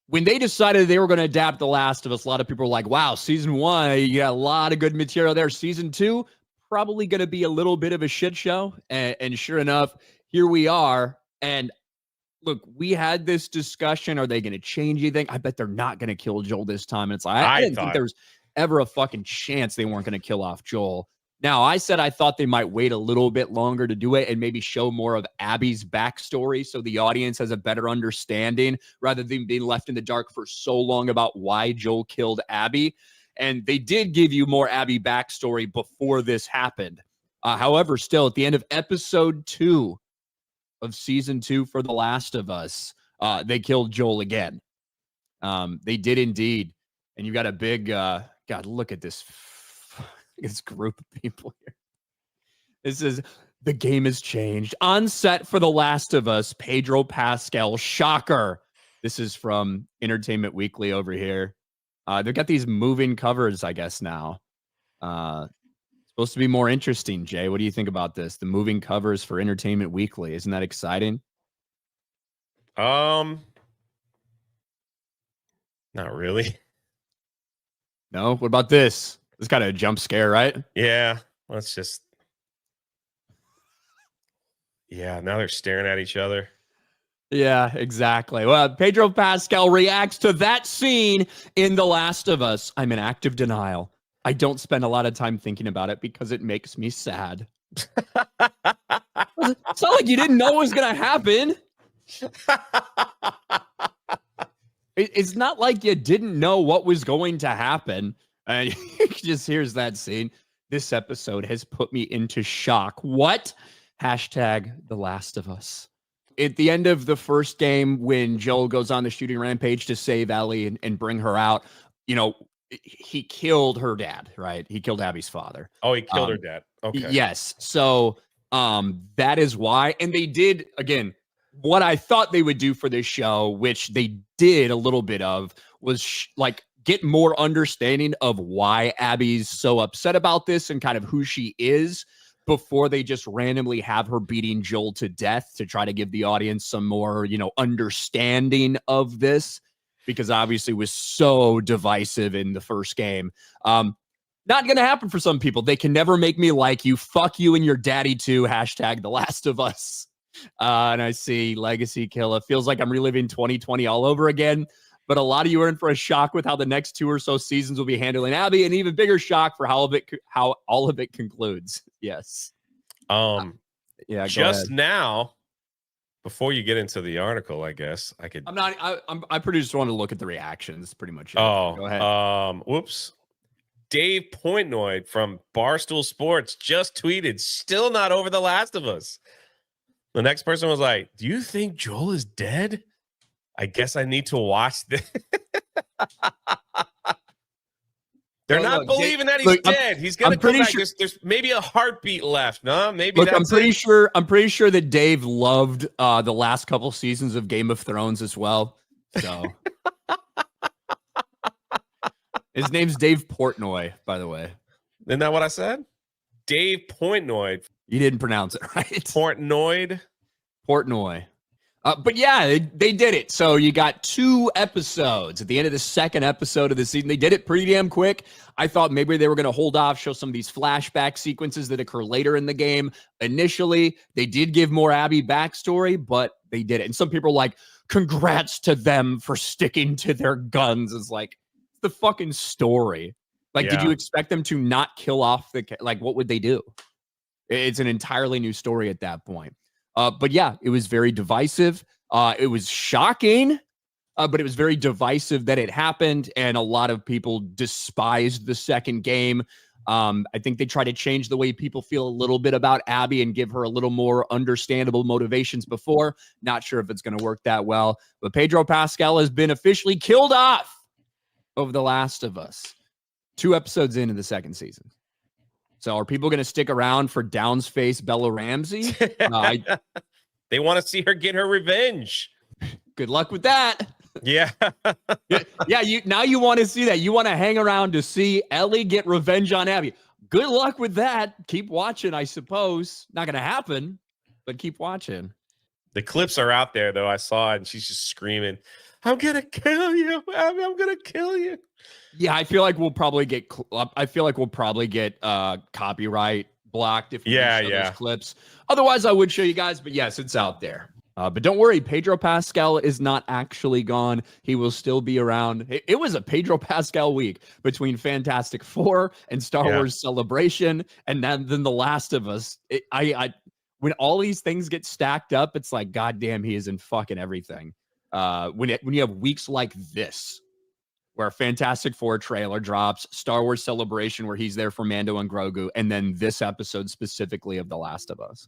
when they decided they were going to adapt The Last of Us, a lot of people were like, wow, season 1, you got a lot of good material there. Season 2, probably going to be a little bit of a shit show. And sure enough, here we are. And look, we had this discussion. Are they going to change anything? I bet they're not going to kill Joel this time. And it's like, I didn't think there was ever a fucking chance they weren't going to kill off Joel. Now, I said I thought they might wait a little bit longer to do it and maybe show more of Abby's backstory so the audience has a better understanding rather than being left in the dark for so long about why Joel killed Abby. And they did give you more Abby backstory before this happened. However, still, at the end of episode 2 of season 2 for The Last of Us, they killed Joel again. They did indeed. And you got a big, God, look at this group of people here. This is, the game has changed. On set for The Last of Us, Pedro Pascal, shocker. This is from Entertainment Weekly over here. They've got these moving covers, I guess, now. Supposed to be more interesting, Jay. What do you think about this? The moving covers for Entertainment Weekly. Isn't that exciting? Not really. No? What about this? It's kind of a jump scare, right? Yeah. Let's just. Yeah, now they're staring at each other. Yeah, exactly. Well, Pedro Pascal reacts to that scene in The Last of Us. I'm in active denial. I don't spend a lot of time thinking about it because it makes me sad. It's not like you didn't know it was going to happen. It's not like you didn't know what was going to happen. And just here's that scene. This episode has put me into shock. What? Hashtag The Last of Us. At the end of the first game, when Joel goes on the shooting rampage to save Ellie and bring her out, you know, he killed her dad, right? He killed Abby's father. Oh, he killed her dad. Okay. Yes. So that is why. And they did, again, what I thought they would do for this show, which they did a little bit of, was like get more understanding of why Abby's so upset about this and kind of who she is before they just randomly have her beating Joel to death to try to give the audience some more, you know, understanding of this, because obviously it was so divisive in the first game. Not going to happen for some people. They can never make me like you. Fuck you and your daddy too. Hashtag The Last of Us. And I see Legacy Killer. Feels like I'm reliving 2020 all over again. But a lot of you are in for a shock with how the next 2 or so seasons will be handling Abby, and even bigger shock for how all of it concludes. Yes. Yeah. Just now, before you get into the article, I guess I could. I pretty just want to look at the reactions. Pretty much. Oh, go ahead. Whoops. Dave Pointnoy from Barstool Sports just tweeted, "Still not over The Last of Us." The next person was like, "Do you think Joel is dead? I guess I need to watch this." They're not believing that he's dead. He's gonna come back. Sure, there's maybe a heartbeat left. No, maybe. Look, I'm pretty sure that Dave loved the last couple seasons of Game of Thrones as well. So his name's Dave Portnoy, by the way. Isn't that what I said? Dave Portnoy. You didn't pronounce it right. Portnoy. But yeah, they did it. So you got 2 episodes at the end of the second episode of the season. They did it pretty damn quick. I thought maybe they were going to hold off, show some of these flashback sequences that occur later in the game. Initially, they did give more Abby backstory, but they did it. And some people are like, congrats to them for sticking to their guns. It's like, it's the fucking story. Like, Did you expect them to not kill off like, what would they do? It's an entirely new story at that point. But yeah, it was very divisive. It was shocking, but it was very divisive that it happened. And a lot of people despised the second game. I think they try to change the way people feel a little bit about Abby and give her a little more understandable motivations before. Not sure if it's going to work that well. But Pedro Pascal has been officially killed off over The Last of Us. 2 episodes into the second season. So are people going to stick around for Downs face Bella Ramsey? They want to see her get her revenge. Good luck with that. Yeah. Yeah. You want to see that. You want to hang around to see Ellie get revenge on Abby. Good luck with that. Keep watching, I suppose. Not going to happen, but keep watching. The clips are out there, though. I saw it, and she's just screaming. I'm gonna kill you. I'm gonna kill you. Yeah, I feel like we'll probably get. Copyright blocked if we do show those clips. Otherwise, I would show you guys. But yes, it's out there. But don't worry, Pedro Pascal is not actually gone. He will still be around. It was a Pedro Pascal week between Fantastic Four and Star Wars Celebration, and then The Last of Us. When all these things get stacked up, it's like, goddamn, he is in fucking everything. When you have weeks like this, where Fantastic Four trailer drops, Star Wars Celebration where he's there for Mando and Grogu, and then this episode specifically of The Last of Us.